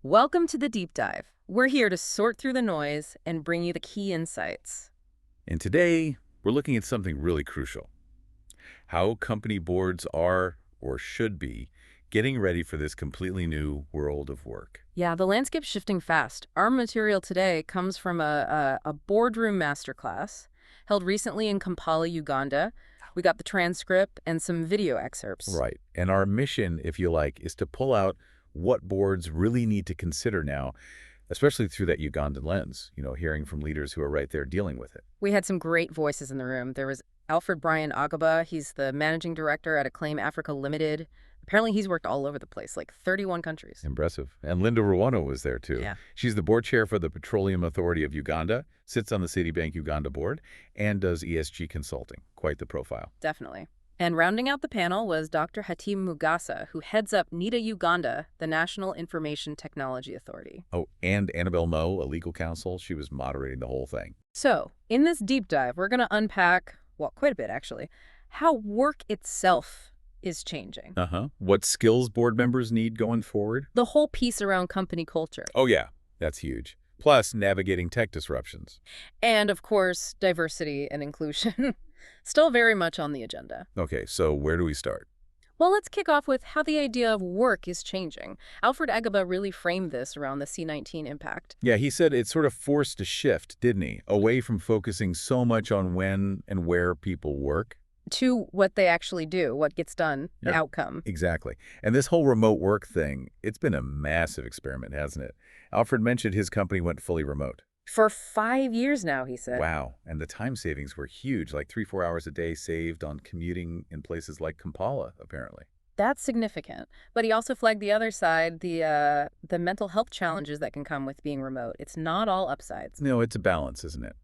Welcome to the Deep Dive. We're here to sort through the noise and bring you the key insights. And today, we're looking at something really crucial. How company boards are, or should be, getting ready for this completely new world of work. Yeah, the landscape's shifting fast. Our material today comes from a boardroom masterclass held recently in Kampala, Uganda. We got the transcript and some video excerpts. Right. And our mission, if you like, is to pull out what boards really need to consider now, especially through that Ugandan lens, hearing from leaders who are right there dealing with it. We had some great voices in the room. There was Alfred Agaba. He's the managing director at Acclaim Africa Limited. Apparently, he's worked all over the place, like 31 countries. Impressive. And Lynda Biribonwa was there, too. Yeah. She's the board chair for the Petroleum Authority of Uganda, sits on the Citibank Uganda board, and does ESG consulting. Quite the profile. Definitely. And rounding out the panel was Dr. Hatwib Mugasa, who heads up NITA Uganda, the National Information Technology Authority. Oh, and Annabel Mwesigye, a legal counsel. She was moderating the whole thing. So, in this deep dive, we're going to unpack, well, quite a bit, actually, how work itself is changing. What skills board members need going forward? The whole piece around company culture. Oh, yeah. That's huge. Plus, navigating tech disruptions. And, of course, diversity and inclusion. Still very much on the agenda. Okay, so where do we start? Well, let's kick off with how the idea of work is changing. Alfred Agaba really framed this around the C-19 impact. Yeah, he said it sort of forced a shift, didn't he? Away from focusing so much on when and where people work. To what they actually do, what gets done, the outcome. Exactly. And this whole remote work thing, it's been a massive experiment, hasn't it? Alfred mentioned his company went fully remote. For 5 years now, he said. Wow. And the time savings were huge, like 3-4 hours a day saved on commuting in places like Kampala, apparently. That's significant. But he also flagged the other side, the mental health challenges that can come with being remote. It's not all upsides. No, it's a balance, isn't it?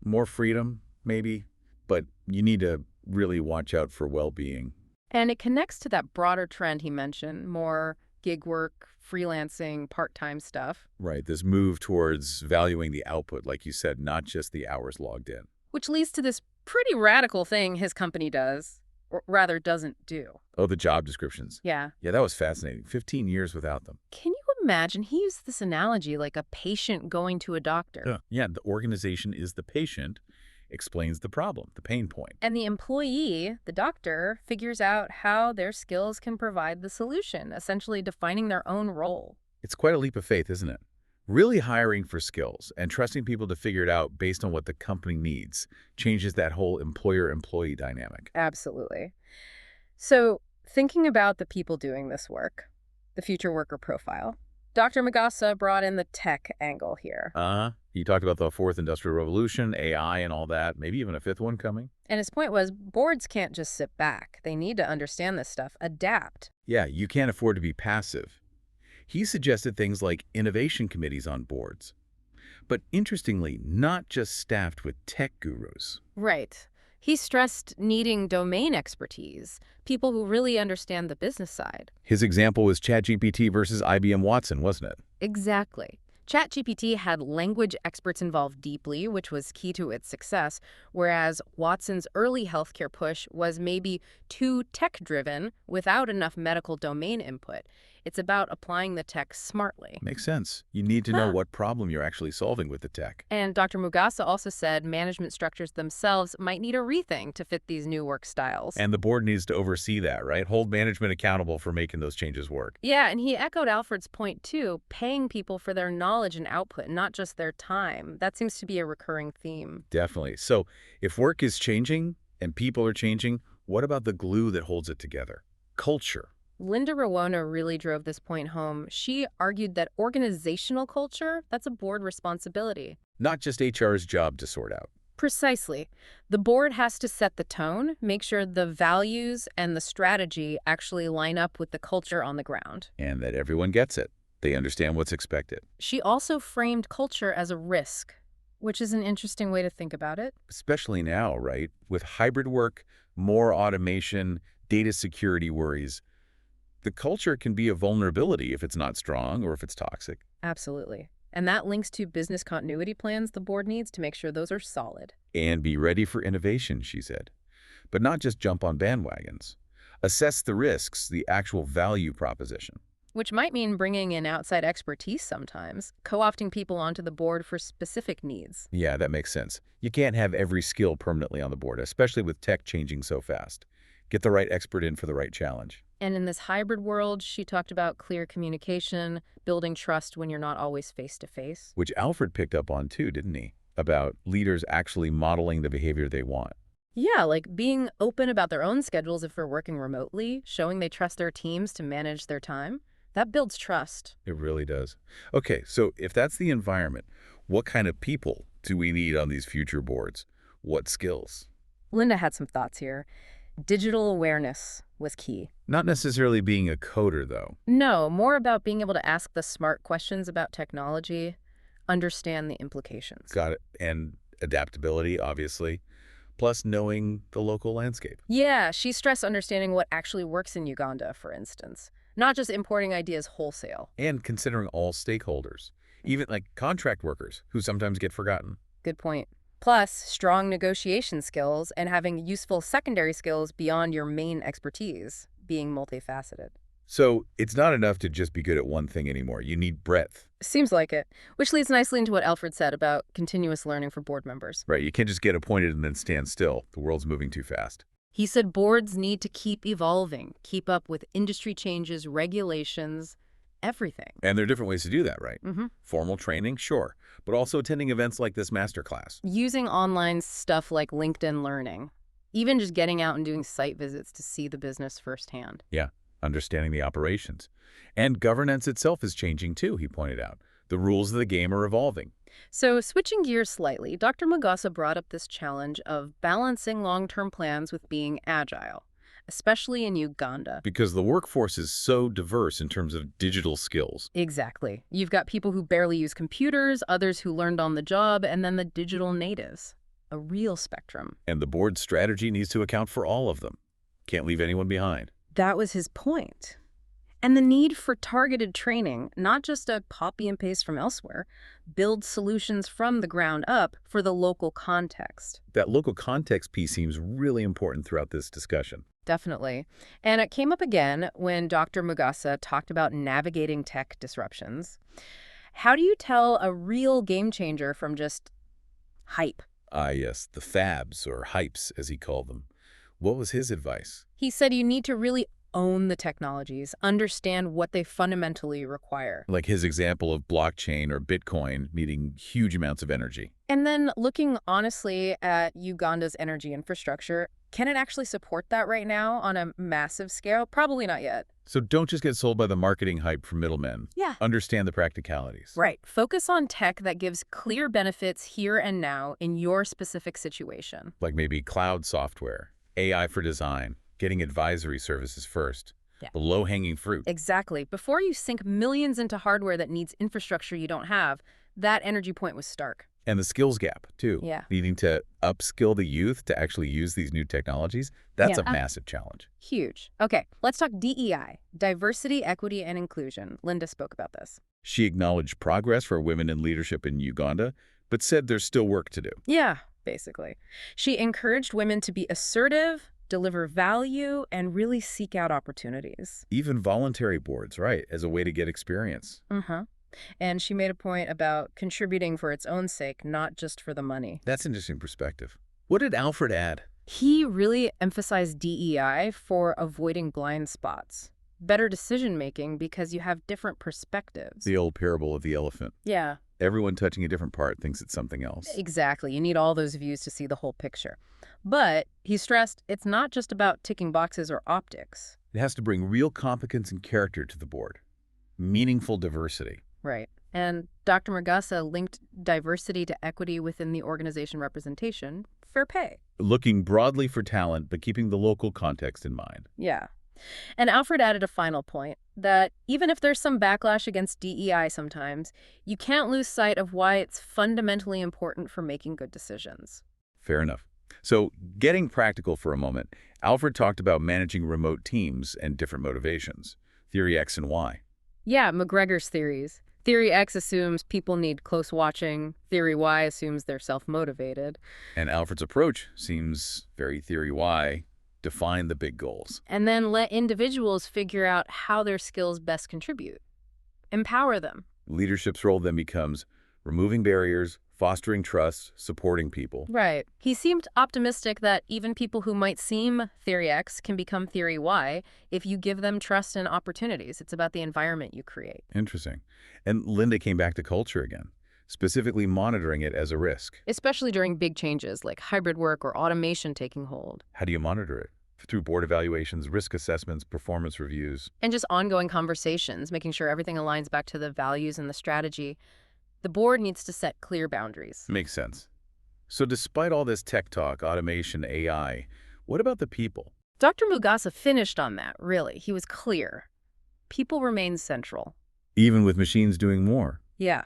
More freedom, maybe, but you need to really watch out for well-being. And it connects to that broader trend he mentioned, more gig work, freelancing, part-time stuff. Right, this move towards valuing the output, like you said, not just the hours logged in. Which leads to this pretty radical thing his company does, or rather doesn't do. Oh, the job descriptions. Yeah. Yeah, that was fascinating. 15 years without them. Can you imagine? He used this analogy like a patient going to a doctor. Yeah, the organization is the patient, explains the problem, the pain point. And the employee, the doctor, figures out how their skills can provide the solution, essentially defining their own role. It's quite a leap of faith, isn't it? Really hiring for skills and trusting people to figure it out based on what the company needs changes that whole employer-employee dynamic. Absolutely. So, thinking about the people doing this work, the future worker profile, Dr. Mugasa brought in the tech angle here. He talked about the fourth industrial revolution, AI and all that, maybe even a fifth one coming. And his point was boards can't just sit back. They need to understand this stuff, adapt. Yeah, you can't afford to be passive. He suggested things like innovation committees on boards. But interestingly, not just staffed with tech gurus. Right. He stressed needing domain expertise, people who really understand the business side. His example was ChatGPT versus IBM Watson, wasn't it? Exactly. ChatGPT had language experts involved deeply, which was key to its success, whereas Watson's early healthcare push was maybe too tech-driven without enough medical domain input. It's about applying the tech smartly. Makes sense. You need to know what problem you're actually solving with the tech. And Dr. Mugasa also said management structures themselves might need a rethink to fit these new work styles. And the board needs to oversee that, right? Hold management accountable for making those changes work. Yeah, and he echoed Alfred's point, too, paying people for their knowledge and output, not just their time. That seems to be a recurring theme. Definitely. So if work is changing and people are changing, what about the glue that holds it together? Culture. Lynda Biribonwa really drove this point home. She argued that organizational culture, that's a board responsibility. Not just HR's job to sort out. Precisely. The board has to set the tone, make sure the values and the strategy actually line up with the culture on the ground. And that everyone gets it. They understand what's expected. She also framed culture as a risk, which is an interesting way to think about it. Especially now, right? With hybrid work, more automation, data security worries. The culture can be a vulnerability if it's not strong or if it's toxic. Absolutely. And that links to business continuity plans the board needs to make sure those are solid. And be ready for innovation, she said. But not just jump on bandwagons. Assess the risks, the actual value proposition. which might mean bringing in outside expertise sometimes, co-opting people onto the board for specific needs. Yeah, that makes sense. You can't have every skill permanently on the board, especially with tech changing so fast. Get the right expert in for the right challenge. And in this hybrid world, she talked about clear communication, building trust when you're not always face-to-face. Which Alfred picked up on too, didn't he? About leaders actually modeling the behavior they want. Yeah, like being open about their own schedules if they're working remotely, showing they trust their teams to manage their time. That builds trust. It really does. Okay, so if that's the environment, what kind of people do we need on these future boards? What skills? Lynda had some thoughts here. Digital awareness was key. Not necessarily being a coder, though. No, more about being able to ask the smart questions about technology, understand the implications. Got it. And adaptability, obviously. Plus knowing the local landscape. Yeah, she stressed understanding what actually works in Uganda, for instance, not just importing ideas wholesale. And considering all stakeholders, even like contract workers who sometimes get forgotten. Good point. Plus, strong negotiation skills and having useful secondary skills beyond your main expertise, being multifaceted. So it's not enough to just be good at one thing anymore. You need breadth. Seems like it, which leads nicely into what Alfred said about continuous learning for board members. Right, you can't just get appointed and then stand still. The world's moving too fast. He said boards need to keep evolving, keep up with industry changes, regulations, everything. And there are different ways to do that, right? Mm-hmm. Formal training, sure, but also attending events like this masterclass. Using online stuff like LinkedIn Learning, even just getting out and doing site visits to see the business firsthand. Yeah, understanding the operations. And governance itself is changing too, he pointed out. The rules of the game are evolving. So switching gears slightly, Dr. Mugasa brought up this challenge of balancing long-term plans with being agile, especially in Uganda. Because the workforce is so diverse in terms of digital skills. Exactly. You've got people who barely use computers, others who learned on the job, and then the digital natives. A real spectrum. And the board's strategy needs to account for all of them. Can't leave anyone behind. That was his point. And the need for targeted training, not just a copy and paste from elsewhere, build solutions from the ground up for the local context. That local context piece seems really important throughout this discussion. Definitely. And it came up again when Dr. Mugasa talked about navigating tech disruptions. How do you tell a real game changer from just hype? Ah, yes, the fabs, or hypes, as he called them. What was his advice? He said you need to really own the technologies, understand what they fundamentally require. Like his example of blockchain or Bitcoin needing huge amounts of energy. And then looking honestly at Uganda's energy infrastructure, can it actually support that right now on a massive scale? Probably not yet. So don't just get sold by the marketing hype from middlemen. Yeah. Understand the practicalities. Right. Focus on tech that gives clear benefits here and now in your specific situation. Like maybe cloud software, AI for design, getting advisory services first. Yeah. The low-hanging fruit. Exactly. Before you sink millions into hardware that needs infrastructure you don't have, that energy point was stark. And the skills gap, too. Yeah. Needing to upskill the youth to actually use these new technologies, that's a massive challenge. Huge. Okay, let's talk DEI, diversity, equity, and inclusion. Lynda spoke about this. She acknowledged progress for women in leadership in Uganda, but said there's still work to do. Yeah, basically. She encouraged women to be assertive, deliver value, and really seek out opportunities. Even voluntary boards, right, as a way to get experience. Mm-hmm. And she made a point about contributing for its own sake, not just for the money. That's an interesting perspective. What did Alfred add? He really emphasized DEI for avoiding blind spots. Better decision-making because you have different perspectives. The old parable of the elephant. Yeah. Everyone touching a different part thinks it's something else. Exactly. You need all those views to see the whole picture. But he stressed it's not just about ticking boxes or optics. It has to bring real competence and character to the board. Meaningful diversity. Right. And Dr. Mugasa linked diversity to equity within the organization representation, fair pay. Looking broadly for talent, but keeping the local context in mind. Yeah. And Alfred added a final point, that even if there's some backlash against DEI sometimes, you can't lose sight of why it's fundamentally important for making good decisions. Fair enough. So, getting practical for a moment, Alfred talked about managing remote teams and different motivations. Theory X and Y. Yeah, McGregor's theories. Theory X assumes people need close watching. Theory Y assumes they're self-motivated. And Alfred's approach seems very Theory Y, Define the big goals. And then let individuals figure out how their skills best contribute. Empower them. Leadership's role then becomes removing barriers, fostering trust, supporting people. Right. He seemed optimistic that even people who might seem Theory X can become Theory Y if you give them trust and opportunities. It's about the environment you create. Interesting. And Lynda came back to culture again, specifically monitoring it as a risk. Especially during big changes like hybrid work or automation taking hold. How do you monitor it? Through board evaluations, risk assessments, performance reviews. And just ongoing conversations, making sure everything aligns back to the values and the strategy. The board needs to set clear boundaries. Makes sense. So despite all this tech talk, automation, AI, what about the people? Dr. Mugasa finished on that, really. He was clear. People remain central. Even with machines doing more. Yeah.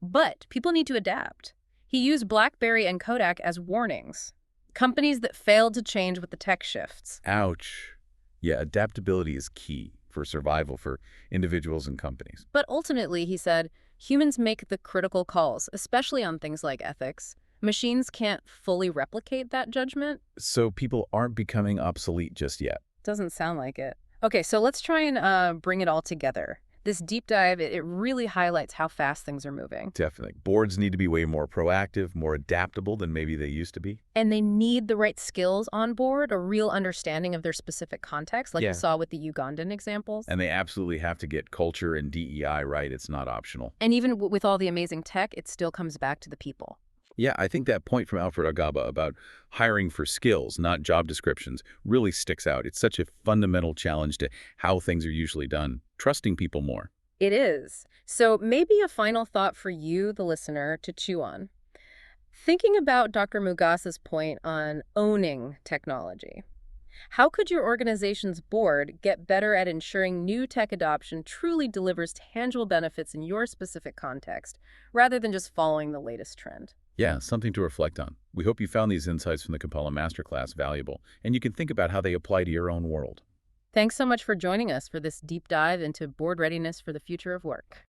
But people need to adapt. He used BlackBerry and Kodak as warnings. Companies that failed to change with the tech shifts. Ouch. Yeah, adaptability is key for survival for individuals and companies. But ultimately, he said, humans make the critical calls, especially on things like ethics. Machines can't fully replicate that judgment. So people aren't becoming obsolete just yet. Doesn't sound like it. Okay, so let's try and bring it all together. This deep dive, it really highlights how fast things are moving. Definitely. Boards need to be way more proactive, more adaptable than maybe they used to be. And they need the right skills on board, a real understanding of their specific context, like you saw with the Ugandan examples. And they absolutely have to get culture and DEI right. It's not optional. And even with all the amazing tech, it still comes back to the people. Yeah, I think that point from Alfred Agaba about hiring for skills, not job descriptions, really sticks out. It's such a fundamental challenge to how things are usually done, trusting people more. It is. So maybe a final thought for you, the listener, to chew on. Thinking about Dr. Mugasa's point on owning technology, how could your organization's board get better at ensuring new tech adoption truly delivers tangible benefits in your specific context, rather than just following the latest trend? Yeah, something to reflect on. We hope you found these insights from the Capella Masterclass valuable, and you can think about how they apply to your own world. Thanks so much for joining us for this deep dive into board readiness for the future of work.